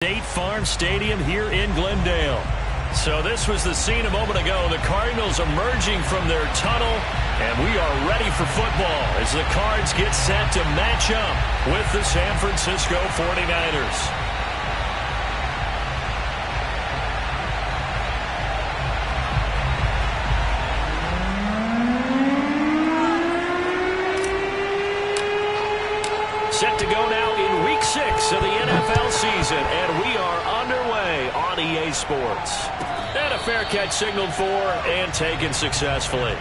State Farm Stadium here in Glendale. So this was the scene a moment ago. The Cardinals emerging from their tunnel, and we are ready for football as the Cards get set to match up with the San Francisco 49ers. Set to go now in Week 6 of the NFL season, and we are underway on EA Sports. And a fair catch signaled for and taken successfully.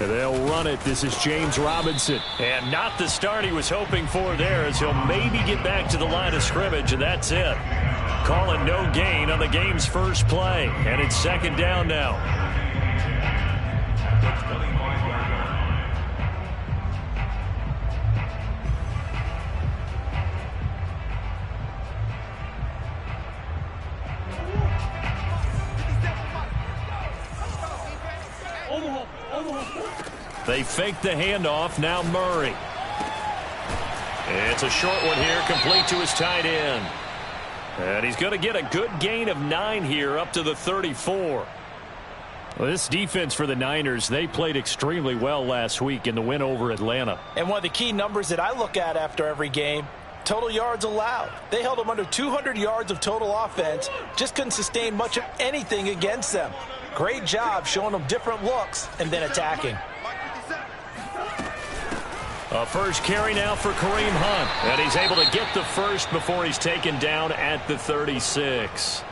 They'll run it. This is James Robinson. And not the start he was hoping for there, as he'll maybe get back to the line of scrimmage, and that's it. Calling no gain on the game's first play. And it's second down now. They fake the handoff. Now Murray. It's a short one here, complete to his tight end. And he's going to get a good gain of 9 here, up to the 34. Well, this defense for the Niners, they played extremely well last week in the win over Atlanta. And one of the key numbers that I look at after every game, total yards allowed. They held them under 200 yards of total offense, just couldn't sustain much of anything against them. Great job showing them different looks and then attacking. A first carry now for Kareem Hunt. And he's able to get the first before he's taken down at the 36.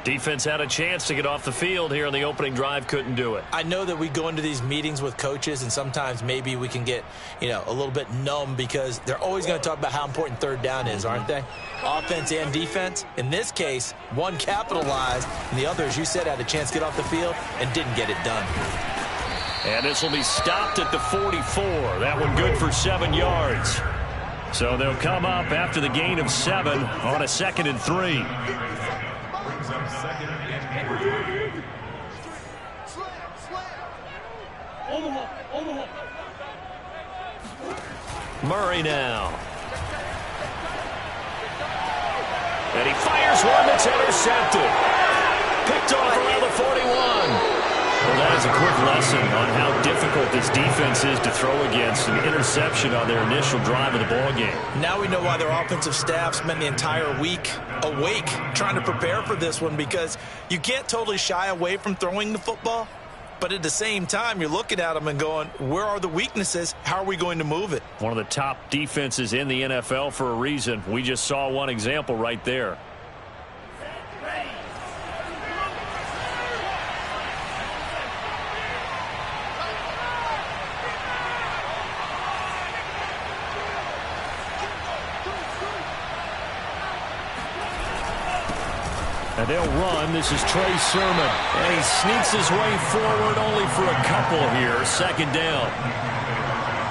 Defense had a chance to get off the field here in the opening drive, couldn't do it. I know that we go into these meetings with coaches, and sometimes maybe we can get, a little bit numb because they're always going to talk about how important third down is, aren't they? Offense and defense. In this case, one capitalized, and the other, as you said, had a chance to get off the field and didn't get it done. And this will be stopped at the 44. That one good for 7 yards. So they'll come up after the gain of 7 on a 2nd and 3. Murray now. And he fires one that's intercepted. Picked off around the 41. Well, that is a quick lesson on how difficult this defense is to throw against. An interception on their initial drive of the ballgame. Now we know why their offensive staff spent the entire week awake trying to prepare for this one, because you can't totally shy away from throwing the football. But at the same time, you're looking at them and going, where are the weaknesses? How are we going to move it? One of the top defenses in the NFL for a reason. We just saw one example right there. And they'll run. This is Trey Sermon. And he sneaks his way forward only for a couple here. Second down.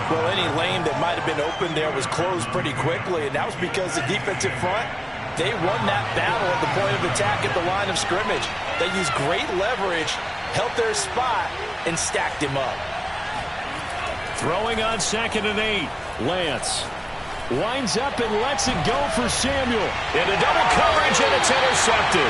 Well, any lane that might have been open there was closed pretty quickly, and that was because the defensive front, they won that battle at the point of attack at the line of scrimmage. They used great leverage, held their spot, and stacked him up. Throwing on 2nd and 8. Lance winds up and lets it go for Samuel. Into double coverage, and it's intercepted.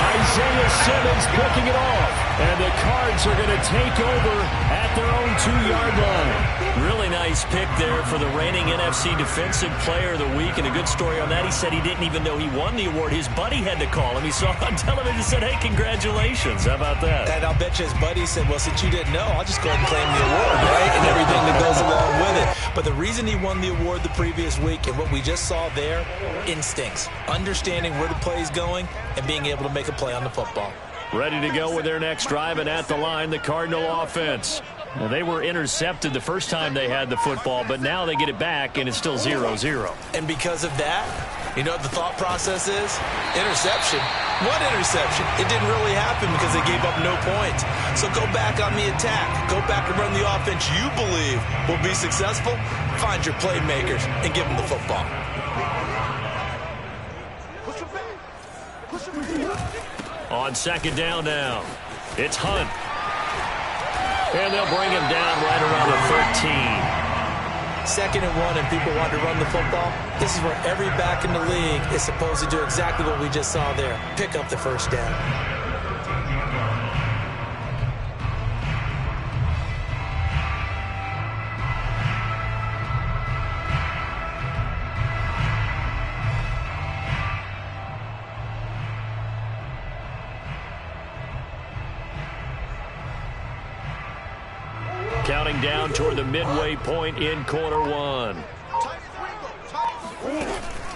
Isaiah Simmons picking it off. And the Cards are going to take over at their own 2-yard line. Really nice pick there for the reigning NFC Defensive Player of the Week. And a good story on that. He said he didn't even know he won the award. His buddy had to call him. He saw it on television and said, hey, congratulations. How about that? And I'll bet you his buddy said, well, since you didn't know, I'll just go ahead and claim the award, right? And everything that goes along with it. But the reason he won the award the previous week and what we just saw there, instincts. Understanding where the play is going and being able to make a play on the football. Ready to go with their next drive, and at the line, the Cardinal offense. Well, they were intercepted the first time they had the football, but now they get it back, and it's still 0-0. And because of that, you know what the thought process is? Interception. What interception? It didn't really happen because they gave up no points. So go back on the attack. Go back and run the offense you believe will be successful. Find your playmakers and give them the football. On second down now, it's Hunt. And they'll bring him down right around the 13. Second and 1 and people want to run the football. This is where every back in the league is supposed to do exactly what we just saw there. Pick up the first down. Counting down toward the midway point in quarter one.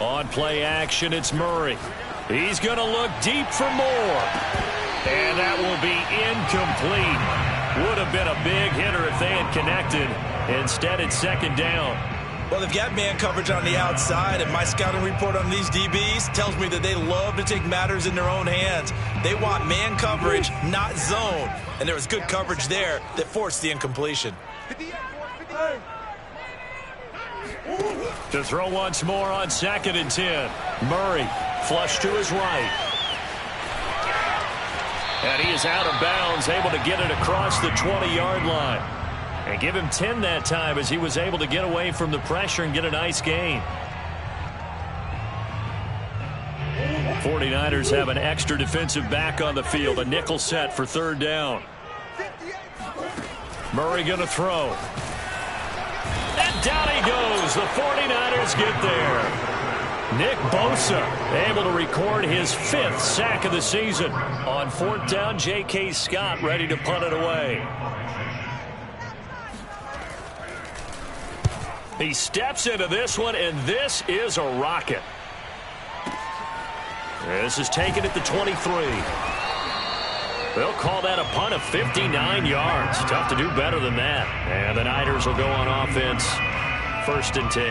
On play action, it's Murray. He's going to look deep for more. And that will be incomplete. Would have been a big hitter if they had connected. Instead, it's second down. Well, they've got man coverage on the outside, and my scouting report on these DBs tells me that they love to take matters in their own hands. They want man coverage, not zone. And there was good coverage there that forced the incompletion. To throw once more on second and 10. Murray flush to his right. And he is out of bounds, able to get it across the 20-yard line. And give him 10 that time as he was able to get away from the pressure and get a nice gain. 49ers have an extra defensive back on the field. A nickel set for third down. Murray going to throw. And down he goes. The 49ers get there. Nick Bosa able to record his 5th sack of the season. On fourth down, J.K. Scott ready to punt it away. He steps into this one, and this is a rocket. This is taken at the 23. They'll call that a punt of 59 yards. Tough to do better than that. And the Niners will go on offense. First and 10.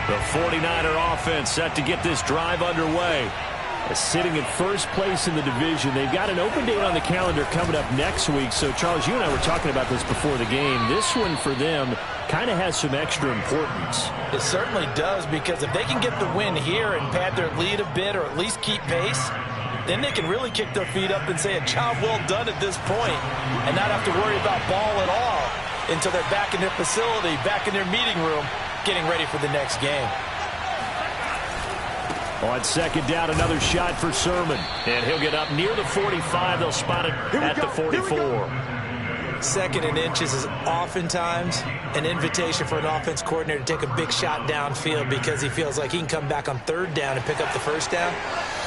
The 49er offense set to get this drive underway. Sitting in first place in the division. They've got an open date on the calendar coming up next week. So, Charles, you and I were talking about this before the game. This one for them kind of has some extra importance. It certainly does, because if they can get the win here and pad their lead a bit or at least keep pace, then they can really kick their feet up and say a job well done at this point and not have to worry about ball at all until they're back in their facility, back in their meeting room, getting ready for the next game. On second down, another shot for Sermon. And he'll get up near the 45. They'll spot it at the 44. Second and inches is oftentimes an invitation for an offense coordinator to take a big shot downfield because he feels like he can come back on third down and pick up the first down.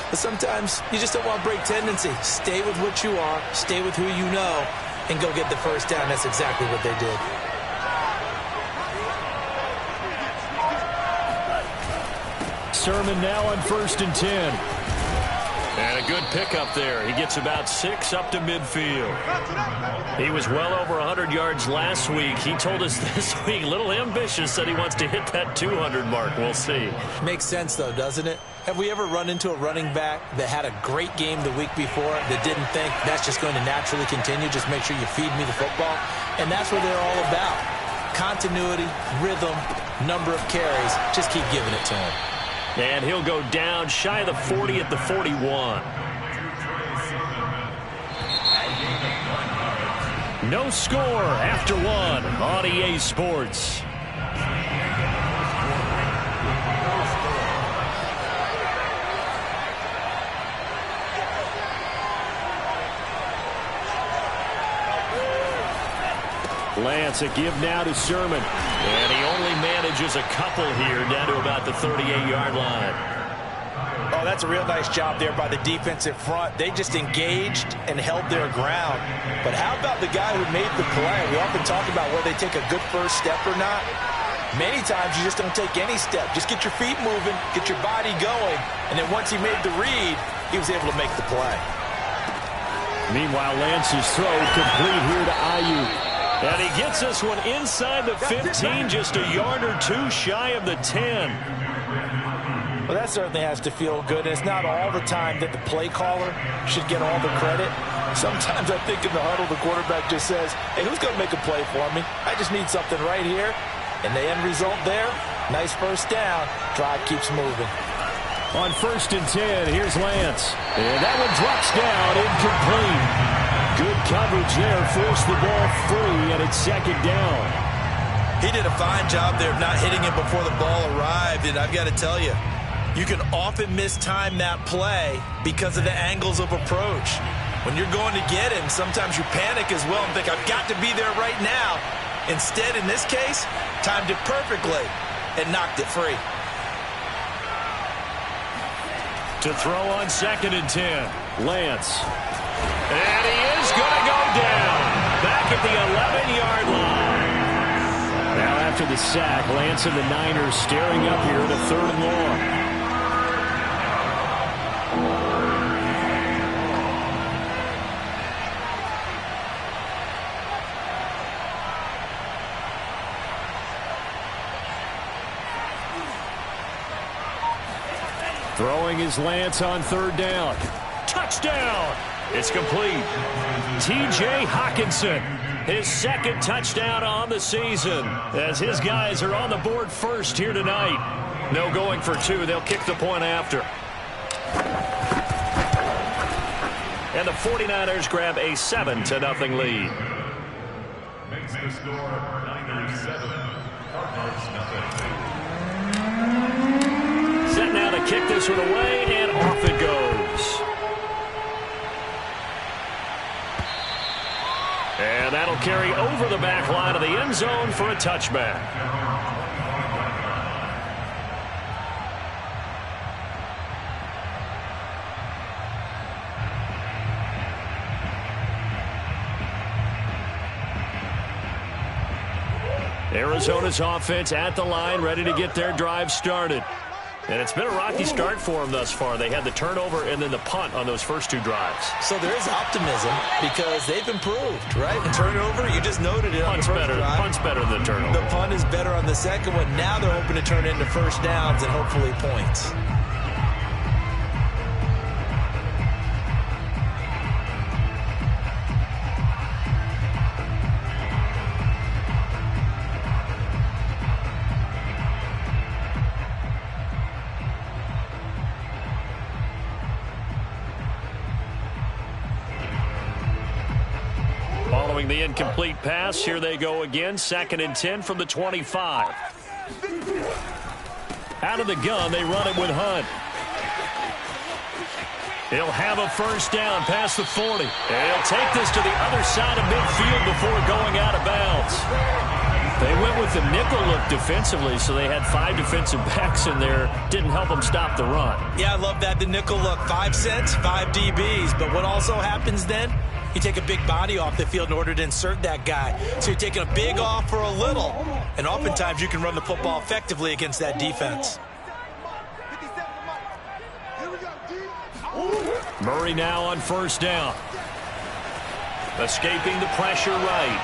But sometimes you just don't want break tendency. Stay with what you are, stay with who you know, and go get the first down. That's exactly what they did. Sermon now on first and 10. And a good pickup there. He gets about 6 up to midfield. He was well over 100 yards last week. He told us this week, a little ambitious, that he wants to hit that 200 mark. We'll see. Makes sense, though, doesn't it? Have we ever run into a running back that had a great game the week before that didn't think that's just going to naturally continue? Just make sure you feed me the football. And that's what they're all about. Continuity, rhythm, number of carries. Just keep giving it to him. And he'll go down shy of the 40 at the 41. No score after one on EA Sports. Lance, a give now to Sermon. And he only manages a couple here down to about the 38-yard line. Oh, that's a real nice job there by the defensive front. They just engaged and held their ground. But how about the guy who made the play? We often talk about whether they take a good first step or not. Many times you just don't take any step. Just get your feet moving, get your body going, and then once he made the read, he was able to make the play. Meanwhile, Lance's throw complete here to Ayuk. And he gets this one inside the 15, just a yard or two shy of the 10. Well, that certainly has to feel good. And it's not all the time that the play caller should get all the credit. Sometimes I think in the huddle, the quarterback just says, hey, who's going to make a play for me? I just need something right here. And the end result there, nice first down. Drive keeps moving. On 1st and 10, here's Lance. And that one drops down, incomplete. Good coverage there, forced the ball free, and it's 2nd down. He did a fine job there of not hitting it before the ball arrived, and I've got to tell you, you can often mistime that play because of the angles of approach. When you're going to get him, sometimes you panic as well and think, I've got to be there right now. Instead, in this case, timed it perfectly and knocked it free. To throw on 2nd and 10, Lance. And he is going to go down. Back at the 11-yard line. Now after the sack, Lance and the Niners staring up here at a 3rd and long. Throwing is Lance on 3rd down. Touchdown! It's complete. T.J. Hockenson, his 2nd touchdown on the season, as his guys are on the board first here tonight. No going for 2. They'll kick the point after. And the 49ers grab a 7-0 lead. Makes the score Niners 7, Cardinals nothing. Set now to kick this one away, and off it goes. And that'll carry over the back line of the end zone for a touchback. Arizona's offense at the line, ready to get their drive started. And it's been a rocky start for them thus far. They had the turnover and then the punt on those first 2 drives. So there is optimism because they've improved, right? The turnover, you just noted it. Punt's better. Punt's better than the turnover. The punt is better on the second one. Now they're hoping to turn into first downs and hopefully points. Following the incomplete pass, here they go again. 2nd and 10 from the 25. Out of the gun, they run it with Hunt. He'll have a first down past the 40. And he'll take this to the other side of midfield before going out of bounds. They went with the nickel look defensively, so they had 5 defensive backs in there. Didn't help them stop the run. Yeah, I love that, the nickel look. 5 cents, 5 DBs. But what also happens then? You take a big body off the field in order to insert that guy. So you're taking a big off for a little. And oftentimes you can run the football effectively against that defense. Murray now on first down. Escaping the pressure right.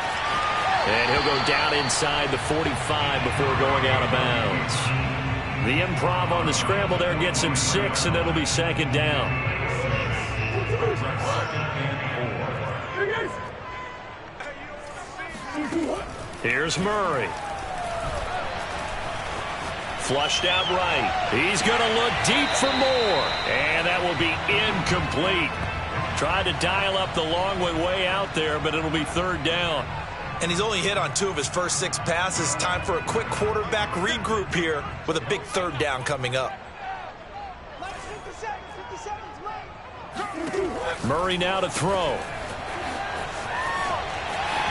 And he'll go down inside the 45 before going out of bounds. The improv on the scramble there gets him 6, and it'll be 2nd down. Here's Murray. Flushed out right. He's going to look deep for more. And that will be incomplete. Tried to dial up the long way out there, but it'll be 3rd down. And he's only hit on 2 of his first 6 passes. Time for a quick quarterback regroup here with a big 3rd down coming up. Murray now to throw.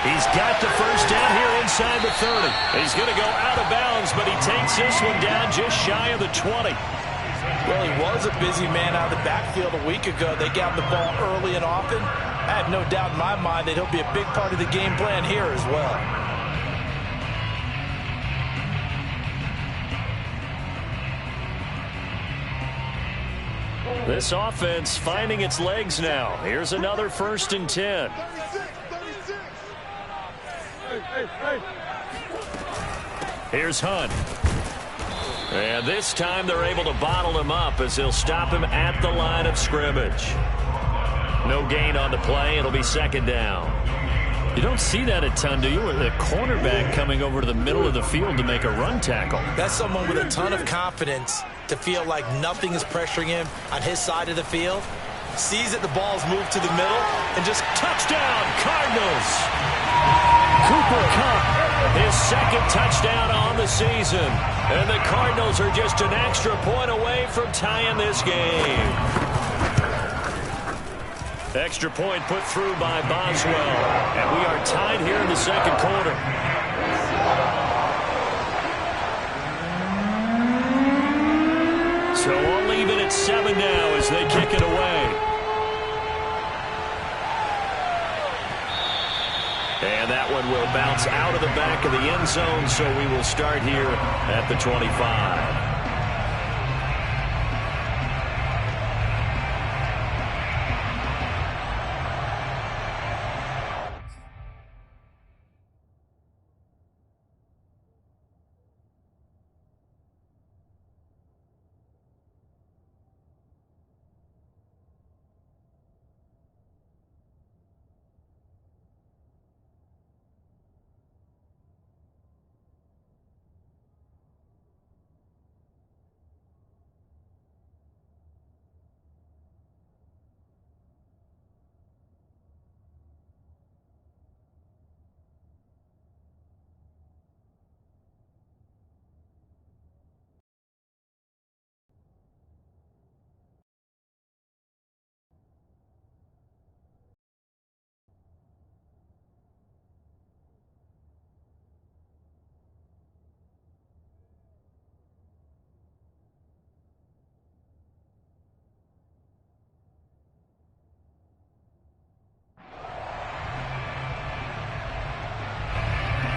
He's got the first down here inside the 30. He's going to go out of bounds, but he takes this one down just shy of the 20. Well, he was a busy man out of the backfield a week ago. They got him the ball early and often. I have no doubt in my mind that he'll be a big part of the game plan here as well. This offense finding its legs now. Here's another 1st and 10. Here's Hunt. And this time they're able to bottle him up as they'll stop him at the line of scrimmage. No gain on the play. It'll be 2nd down. You don't see that a ton, do you? With a cornerback coming over to the middle of the field to make a run tackle. That's someone with a ton of confidence to feel like nothing is pressuring him on his side of the field. Sees that the ball's moved to the middle and just touchdown, Cardinals. Cooper Kupp, his 2nd touchdown on the season. And the Cardinals are just an extra point away from tying this game. Extra point put through by Boswell. And we are tied here in the 2nd quarter. So we'll leave it at 7 now as they kick it away. And that one will bounce out of the back of the end zone, so we will start here at the 25.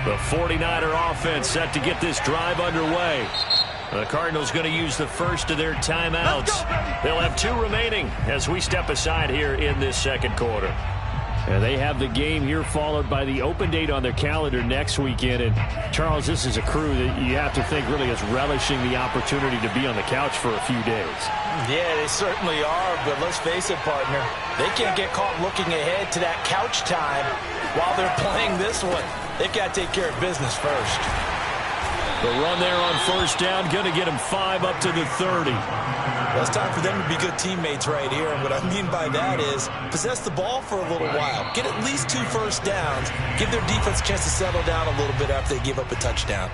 The 49er offense set to get this drive underway. The Cardinals going to use the first of their timeouts. They'll have 2 remaining as we step aside here in this 2nd quarter. And they have the game here followed by the open date on their calendar next weekend. And, Charles, this is a crew that you have to think really is relishing the opportunity to be on the couch for a few days. Yeah, they certainly are, but let's face it, partner. They can't get caught looking ahead to that couch time while they're playing this one. They've got to take care of business first. The run there on 1st down, going to get him 5 up to the 30. Well, it's time for them to be good teammates right here. And what I mean by that is possess the ball for a little while. Get at least 2 first downs. Give their defense a chance to settle down a little bit after they give up a touchdown.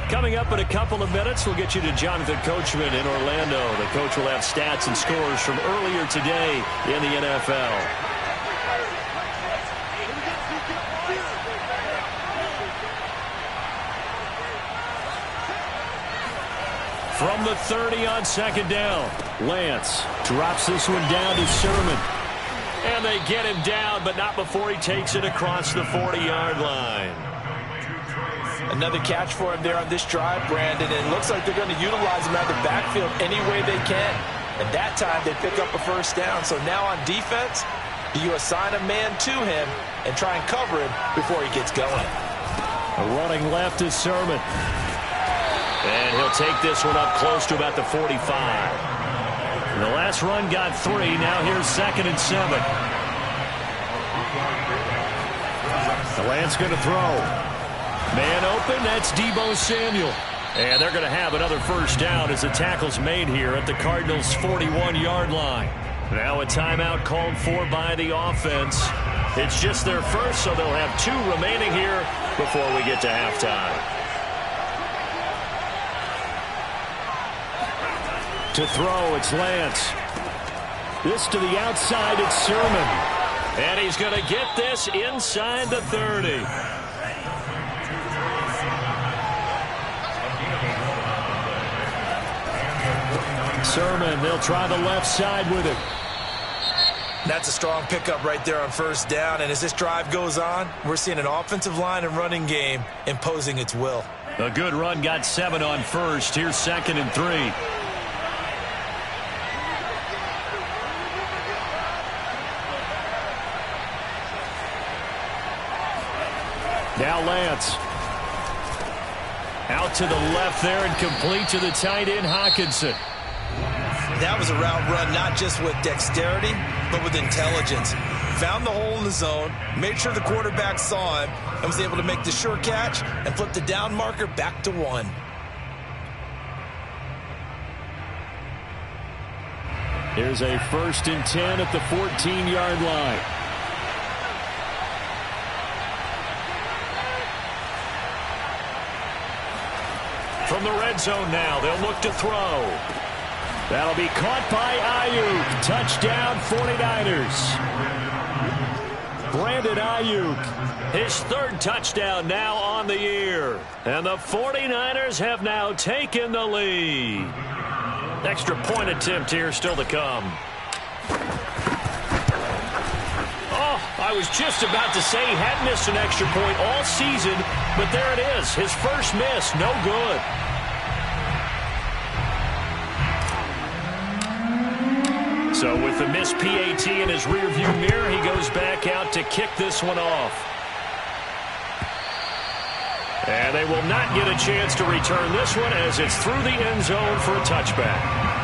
Coming up in a couple of minutes, we'll get you to Jonathan Coachman in Orlando. The coach will have stats and scores from earlier today in the NFL. From the 30 on 2nd down, Lance drops this one down to Sermon. And they get him down, but not before he takes it across the 40-yard line. Another catch for him there on this drive, Brandon. And it looks like they're going to utilize him out of the backfield any way they can. And that time they pick up a first down. So now on defense, do you assign a man to him and try and cover him before he gets going? Running left is Sermon. And he'll take this one up close to about the 45. The last run got 3. Now here's 2nd and 7. The Lance going to throw. Man open, that's Deebo Samuel. And they're going to have another first down as the tackle's made here at the Cardinals' 41-yard line. Now a timeout called for by the offense. It's just their first, so they'll have 2 remaining here before we get to halftime. To throw, it's Lance. This to the outside, it's Sermon. And he's going to get this inside the 30. Sermon, they'll try the left side with it. That's a strong pickup right there on first down. And as this drive goes on, we're seeing an offensive line and running game imposing its will. A good run got 7 on first. Here's 2nd and 3. Now Lance. Out to the left there and complete to the tight end, Hockenson. That was a route run not just with dexterity, but with intelligence. Found the hole in the zone, made sure the quarterback saw him, and was able to make the sure catch and flip the down marker back to 1. Here's a 1st and 10 at the 14-yard line. From the red zone now, they'll look to throw. That'll be caught by Ayuk. Touchdown, 49ers. Brandon Ayuk, his 3rd touchdown now on the year. And the 49ers have now taken the lead. Extra point attempt here still to come. Oh, I was just about to say he had missed an extra point all season, but there it is. His first miss, no good. So with the missed PAT in his rearview mirror, he goes back out to kick this one off. And they will not get a chance to return this one as it's through the end zone for a touchback.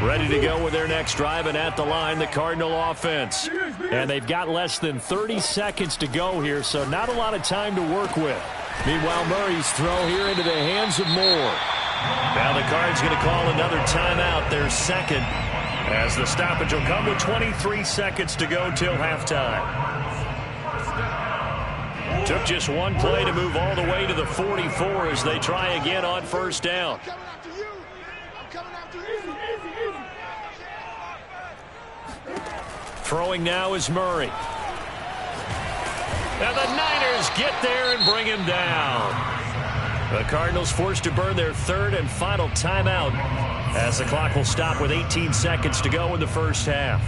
Ready to go with their next drive, and at the line, the Cardinal offense. And they've got less than 30 seconds to go here, so not a lot of time to work with. Meanwhile, Murray's throw here into the hands of Moore. Now the Cards going to call another timeout, their 2nd, as the stoppage will come with 23 seconds to go till halftime. Took just one play to move all the way to the 44 as they try again on first down. Throwing now is Murray. And the Niners get there and bring him down. The Cardinals forced to burn their 3rd and final timeout as the clock will stop with 18 seconds to go in the first half.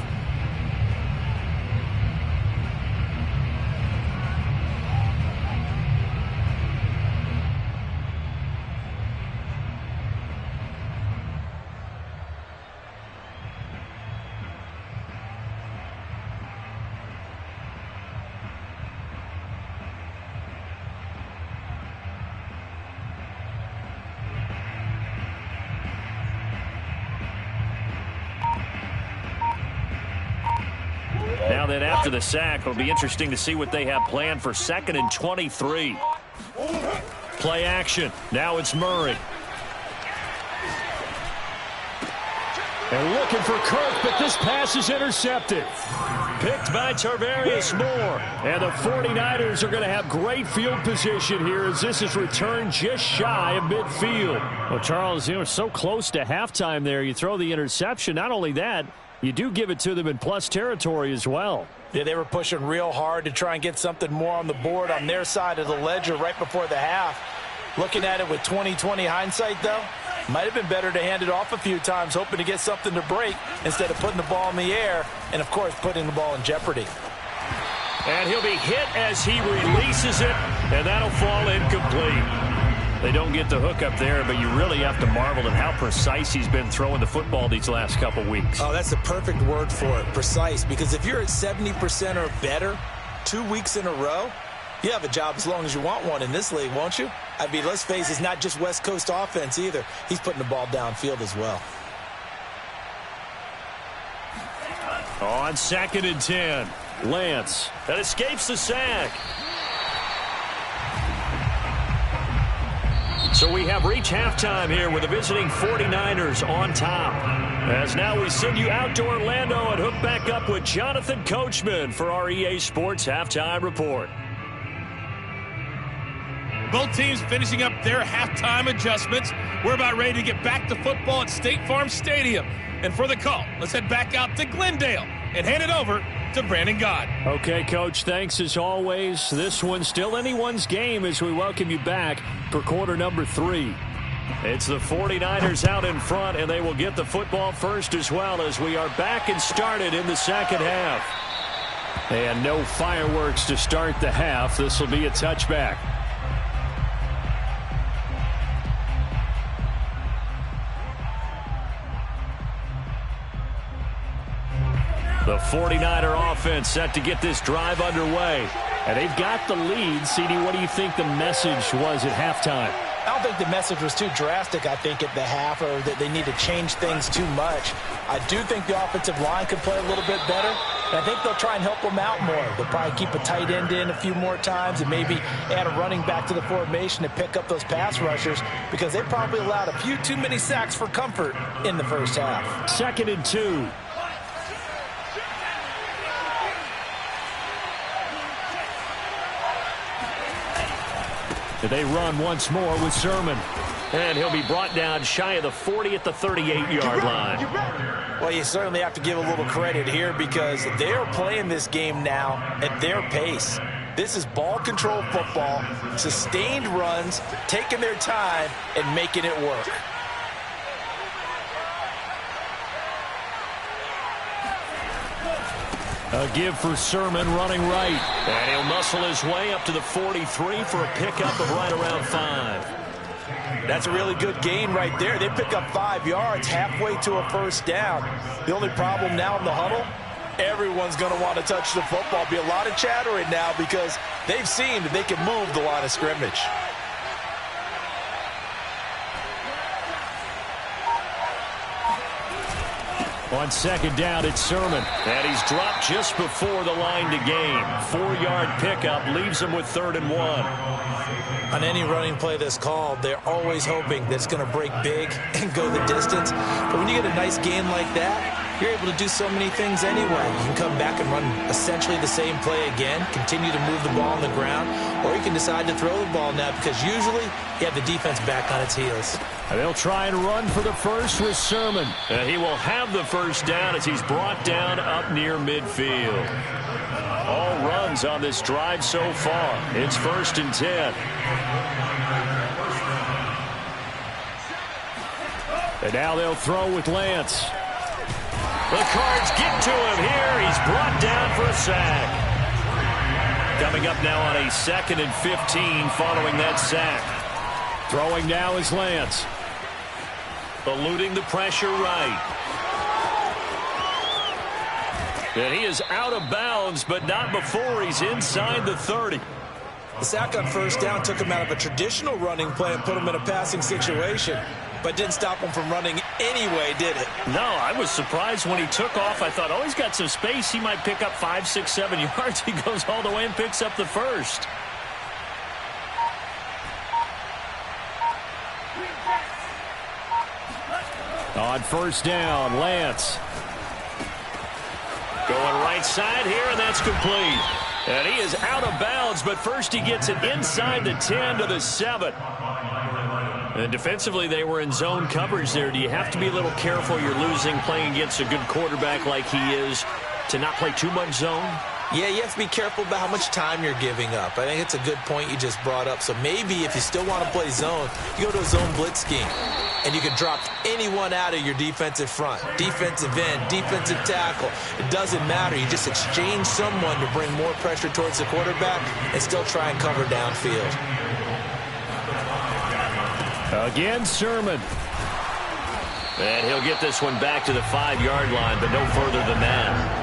Now that after the sack, it'll be interesting to see what they have planned for 2nd and 23. Play action. Now it's Murray. And looking for Kirk, but this pass is intercepted. Picked by Tarvarius Moore. And the 49ers are going to have great field position here as this is returned just shy of midfield. Well, Charles, you were so close to halftime there. You throw the interception. Not only that, you do give it to them in plus territory as well. Yeah, they were pushing real hard to try and get something more on the board on their side of the ledger right before the half. Looking at it with 20/20 hindsight, though, might have been better to hand it off a few times, hoping to get something to break instead of putting the ball in the air and, of course, putting the ball in jeopardy. And he'll be hit as he releases it, and that'll fall incomplete. They don't get the hook up there, but you really have to marvel at how precise he's been throwing the football these last couple weeks. Oh, that's the perfect word for it, precise, because if you're at 70% or better 2 weeks in a row, You have a job as long as you want one in this league, won't you? I mean, let's face it, it's not just West Coast offense either. He's putting the ball downfield as well. On 2nd and 10, Lance. That escapes the sack. So we have reached halftime here with the visiting 49ers on top. As now we send you out to Orlando and hook back up with Jonathan Coachman for our EA Sports Halftime Report. Both teams finishing up their halftime adjustments. We're about ready to get back to football at State Farm Stadium. And for the call, let's head back out to Glendale and hand it over to Brandon Gott. Okay, Coach, thanks as always. This one's still anyone's game as we welcome you back for quarter number 3. It's the 49ers out in front, and they will get the football first as well as we are back and started in the second half. And no fireworks to start the half. This will be a touchback. The 49er offense set to get this drive underway. And they've got the lead. CD, what do you think the message was at halftime? I don't think the message was too drastic, I think, at the half, or that they need to change things too much. I do think the offensive line could play a little bit better, and I think they'll try and help them out more. They'll probably keep a tight end in a few more times and maybe add a running back to the formation to pick up those pass rushers because they probably allowed a few too many sacks for comfort in the first half. 2nd and 2. They run once more with Sermon. And he'll be brought down shy of the 40 at the 38-yard line. Well, you certainly have to give a little credit here because they're playing this game now at their pace. This is ball control football, sustained runs, taking their time, and making it work. A give for Sermon running right. And he'll muscle his way up to the 43 for a pickup of right around 5. That's a really good gain right there. They pick up 5 yards halfway to a first down. The only problem now in the huddle, everyone's going to want to touch the football. Be a lot of chattering now because they've seen that they can move the line of scrimmage. On 2nd down, it's Sermon. And he's dropped just before the line to gain. 4-yard pickup leaves him with 3rd and 1. On any running play that's called, they're always hoping that it's going to break big and go the distance. But when you get a nice gain like that, you're able to do so many things anyway. You can come back and run essentially the same play again, continue to move the ball on the ground, or you can decide to throw the ball now because usually you have the defense back on its heels. And they'll try and run for the first with Sermon. And he will have the first down as he's brought down up near midfield. All runs on this drive so far. It's 1st and 10. And now they'll throw with Lance. The Cards get to him here. He's brought down for a sack. Coming up now on a 2nd and 15 following that sack. Throwing now is Lance. Eluding the pressure right. And he is out of bounds, but not before he's inside the 30. The sack on first down took him out of a traditional running play and put him in a passing situation, but didn't stop him from running anyway, did it? No, I was surprised when he took off. I thought, oh, he's got some space. He might pick up 5, 6, 7 yards. He goes all the way and picks up the first. On first down, Lance. Going right side here, and that's complete. And he is out of bounds, but first he gets it inside the 10 to the 7. And defensively, they were in zone coverage there. Do you have to be a little careful? You're losing playing against a good quarterback like he is to not play too much zone? Yeah, you have to be careful about how much time you're giving up. I think it's a good point you just brought up. So maybe if you still want to play zone, you go to a zone blitz scheme. And you can drop anyone out of your defensive front. Defensive end, defensive tackle. It doesn't matter. You just exchange someone to bring more pressure towards the quarterback and still try and cover downfield. Again, Sermon. And he'll get this one back to the 5-yard line, but no further than that.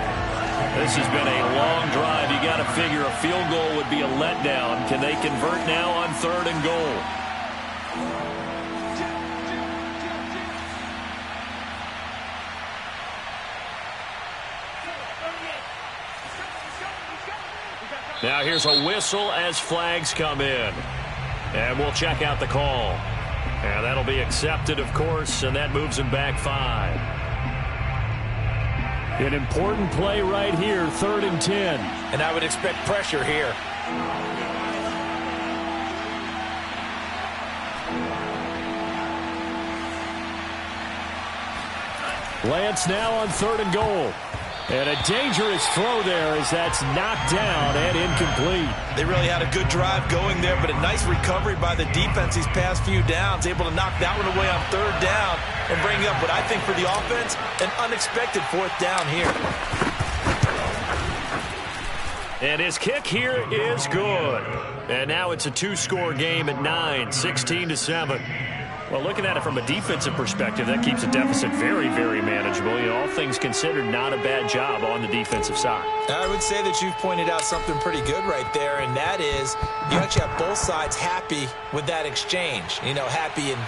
This has been a long drive. You got to figure a field goal would be a letdown. Can they convert now on 3rd and goal? Now here's a whistle as flags come in. And we'll check out the call. And that'll be accepted, of course, and that moves him back 5. An important play right here, 3rd and 10. And I would expect pressure here. Lance now on 3rd and goal. And a dangerous throw there as that's knocked down and incomplete. They really had a good drive going there, but a nice recovery by the defense these past few downs, able to knock that one away on 3rd down and bring up what I think for the offense, an unexpected 4th down here. And his kick here is good. And now it's a 2-score game at 9, 16-7. Well, looking at it from a defensive perspective, that keeps the deficit very, very manageable. You know, all things considered, not a bad job on the defensive side. I would say that you've pointed out something pretty good right there, and that is you actually have both sides happy with that exchange. You know, happy in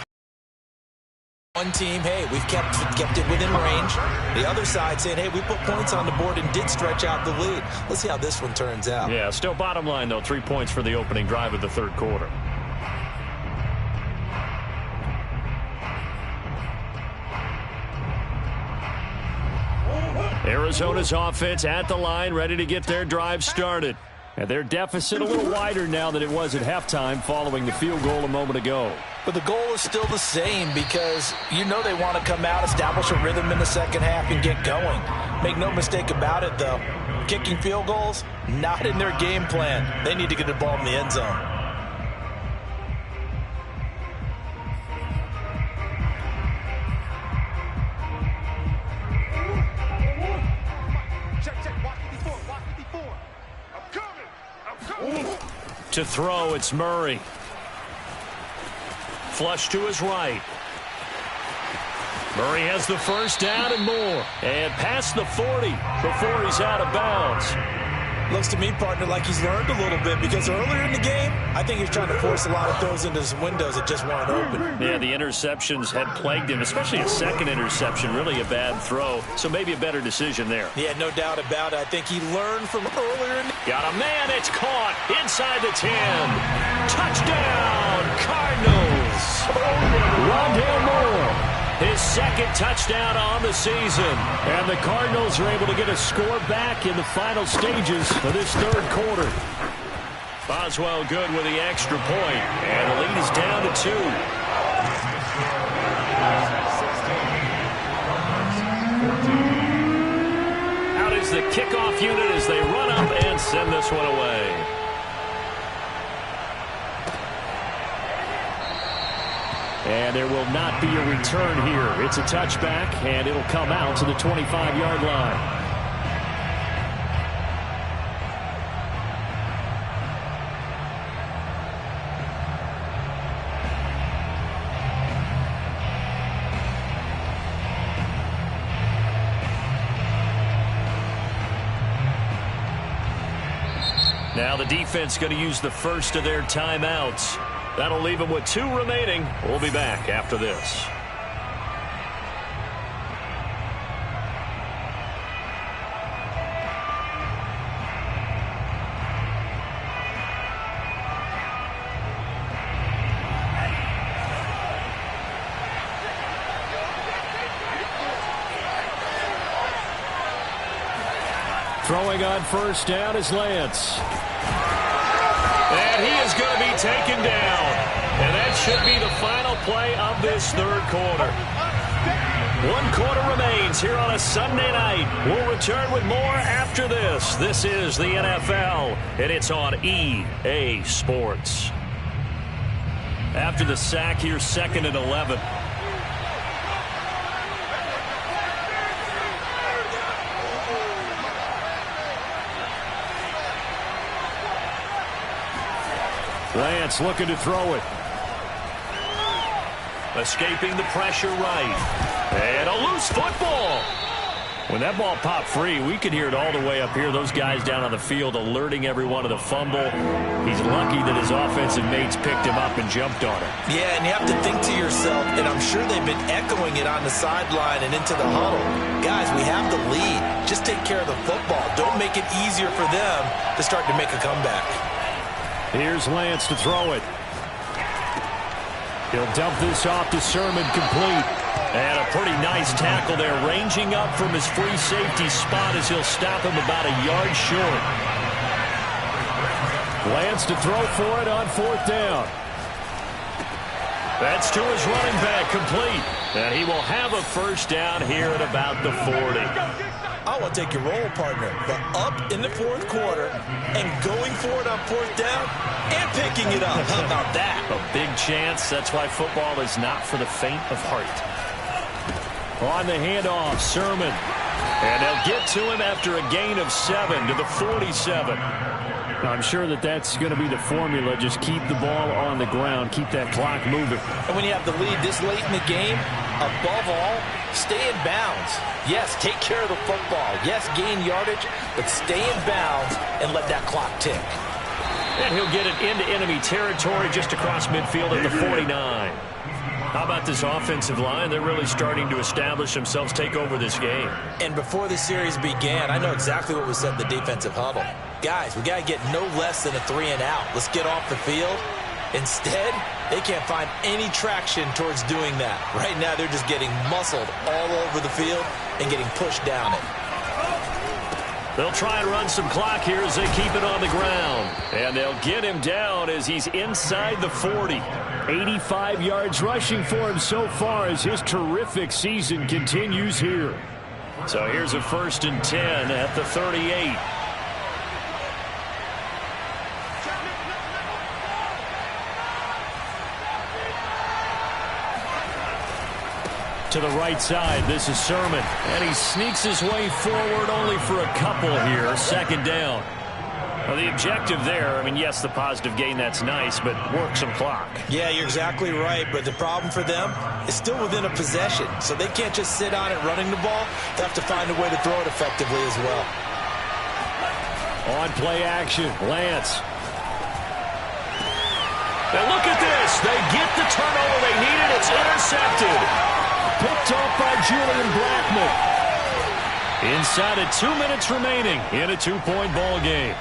one team, hey, we've kept it within range. The other side saying, hey, we put points on the board and did stretch out the lead. Let's see how this one turns out. Yeah, still bottom line, though, 3 points for the opening drive of the 3rd quarter. Arizona's offense at the line, ready to get their drive started. And their deficit a little wider now than it was at halftime following the field goal a moment ago. But the goal is still the same because you know they want to come out, establish a rhythm in the second half, and get going. Make no mistake about it, though. Kicking field goals, not in their game plan. They need to get the ball in the end zone. To throw, it's Murray. Flush to his right. Murray has the first down and more. And past the 40 before he's out of bounds. Looks to me, partner, like he's learned a little bit because earlier in the game, I think he was trying to force a lot of throws into some windows that just weren't open. Yeah, the interceptions had plagued him, especially a second interception, really a bad throw. So maybe a better decision there. Yeah, no doubt about it. I think he learned from earlier in the Got a man, it's caught inside the 10. Touchdown, Cardinals. Rondale Moore. His second touchdown on the season. And the Cardinals are able to get a score back in the final stages of this 3rd quarter. Boswell good with the extra point. And the lead is down to 2. Out is the kickoff unit as they run up and send this one away. And there will not be a return here. It's a touchback, and it'll come out to the 25-yard line. Now the defense going to use the first of their timeouts. That'll leave them with 2 remaining. We'll be back after this. Throwing on first down is Lance. And he is going to be taken down. And that should be the final play of this 3rd quarter. 1 quarter remains here on a Sunday night. We'll return with more after this. This is the NFL, and it's on EA Sports. After the sack, here's 2nd and 11. Lance looking to throw it. Escaping the pressure right. And a loose football. When that ball popped free, we could hear it all the way up here. Those guys down on the field alerting everyone of the fumble. He's lucky that his offensive mates picked him up and jumped on it. Yeah, and you have to think to yourself, and I'm sure they've been echoing it on the sideline and into the huddle. Guys, we have the lead. Just take care of the football. Don't make it easier for them to start to make a comeback. Here's Lance to throw it. He'll dump this off to Sermon, complete. And a pretty nice tackle there, ranging up from his free safety spot as he'll stop him about a yard short. Lance to throw for it on 4th down. That's to his running back, complete. And he will have a first down here at about the 40. I want to take your role, partner, but up in the 4th quarter and going for it on 4th down and picking it up. How about that? A big chance. That's why football is not for the faint of heart. On the handoff, Sermon. And they'll get to him after a gain of 7 to the 47. I'm sure that that's going to be the formula. Just keep the ball on the ground. Keep that clock moving. And when you have the lead this late in the game, above all, stay in bounds. Yes, take care of the football. Yes, gain yardage, but stay in bounds and let that clock tick. And he'll get it into enemy territory just across midfield at the 49. How about this offensive line? They're really starting to establish themselves, take over this game. And before the series began, I know exactly what was said in the defensive huddle. Guys, we got to get no less than a 3-and-out. Let's get off the field. Instead, they can't find any traction towards doing that. Right now, they're just getting muscled all over the field and getting pushed down it. They'll try and run some clock here as they keep it on the ground. And they'll get him down as he's inside the 40. 85 yards rushing for him so far as his terrific season continues here. So here's a 1st and 10 at the 38. To the right side, this is Sermon. And he sneaks his way forward only for a couple here. 2nd down. Well, the objective there, I mean, yes, the positive gain, that's nice, but work some clock. Yeah, you're exactly right, but the problem for them is still within a possession, so they can't just sit on it running the ball. They have to find a way to throw it effectively as well. On play action, Lance. And look at this. They get the turnover they needed. It's intercepted. Picked off by Julian Blackman. Inside of 2 minutes remaining in a 2-point ball game.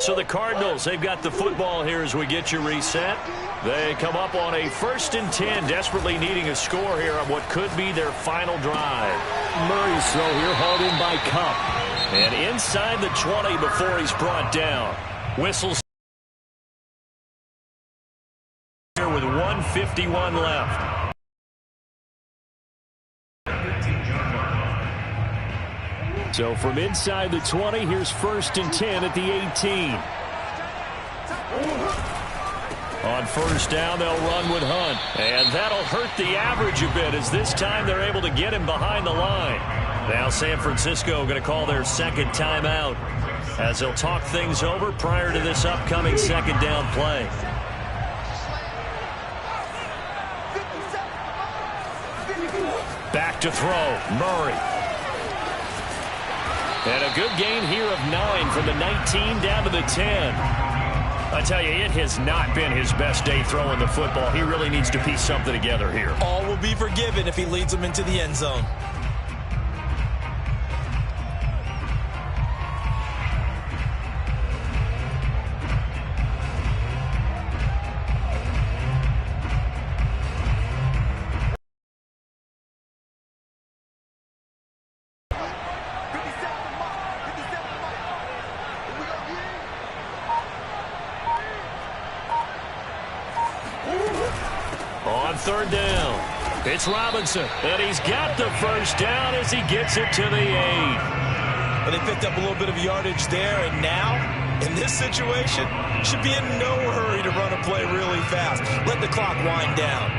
So the Cardinals, they've got the football here as we get you reset. They come up on a 1st and 10, desperately needing a score here on what could be their final drive. Murray's throw here hauled in by Cup. And inside the 20 before he's brought down. Whistles here with 1:51 left. So from inside the 20, here's 1st and 10 at the 18. On 1st down, they'll run with Hunt. And that'll hurt the average a bit as this time they're able to get him behind the line. Now San Francisco going to call their 2nd timeout as they'll talk things over prior to this upcoming 2nd down play. Back to throw, Murray. And a good gain here of 9 from the 19 down to the 10. I tell you, it has not been his best day throwing the football. He really needs to piece something together here. All will be forgiven if he leads them into the end zone. On 3rd down, it's Robinson, and he's got the 1st down as he gets it to the 8. But they picked up a little bit of yardage there, and now, in this situation, should be in no hurry to run a play really fast. Let the clock wind down.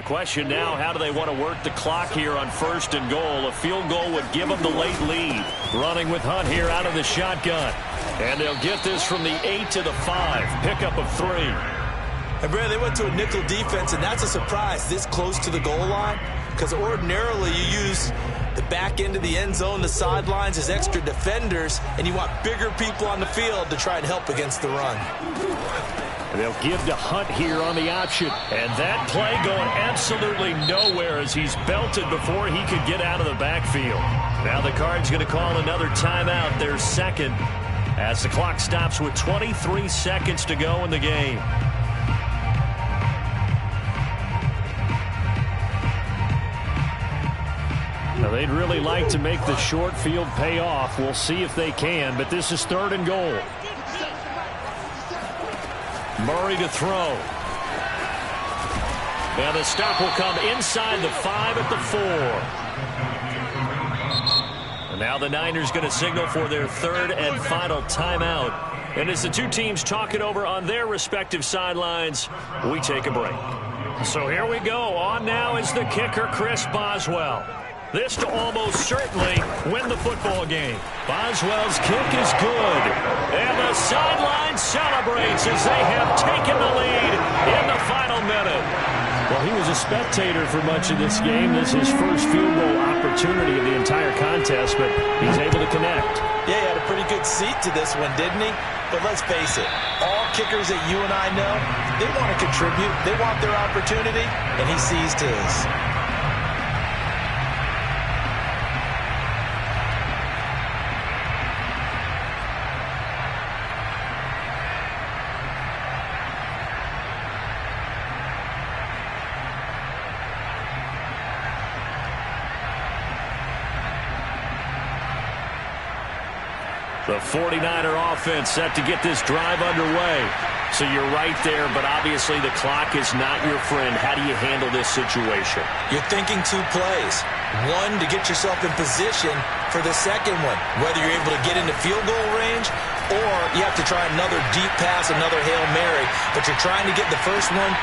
The question now, how do they want to work the clock here on 1st and goal? A field goal would give them the late lead. Running with Hunt here out of the shotgun. And they'll get this from the 8 to the 5. Pickup of 3. And Brad, they went to a nickel defense, and that's a surprise this close to the goal line, because ordinarily you use the back end of the end zone, the sidelines as extra defenders, and you want bigger people on the field to try and help against the run. And they'll give to Hunt here on the option. And that play going absolutely nowhere as he's belted before he could get out of the backfield. Now the Cards going to call another timeout, their second, as the clock stops with 23 seconds to go in the game. Now, they'd really like to make the short field pay off. We'll see if they can, but this is 3rd and goal. Murray to throw. Now the stop will come inside the 5 at the 4. And now the Niners going to signal for their 3rd and final timeout. And as the two teams talk it over on their respective sidelines, we take a break. So here we go. On now is the kicker, Chris Boswell. This to almost certainly win the football game. Boswell's kick is good. And the sideline celebrates as they have taken the lead in the final minute. Well, he was a spectator for much of this game. This is his first field goal opportunity of the entire contest, but he's able to connect. Yeah, he had a pretty good seat to this one, didn't he? But let's face it, all kickers that you and I know, they want to contribute. They want their opportunity, and he seized his. The 49er offense set to get this drive underway. So you're right there, but obviously the clock is not your friend. How do you handle this situation? You're thinking 2 plays. One, to get yourself in position for the second one, whether you're able to get into field goal range or you have to try another deep pass, another Hail Mary, but you're trying to get the first one.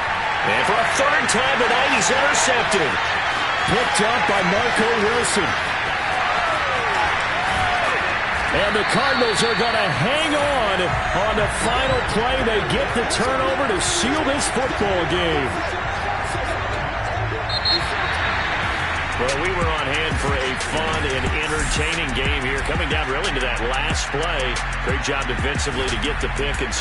And for a 3rd time tonight, he's intercepted. Picked up by Marco Wilson. And the Cardinals are going to hang on the final play. They get the turnover to seal this football game. Well, we were on hand for a fun and entertaining game here. Coming down really to that last play. Great job defensively to get the pick and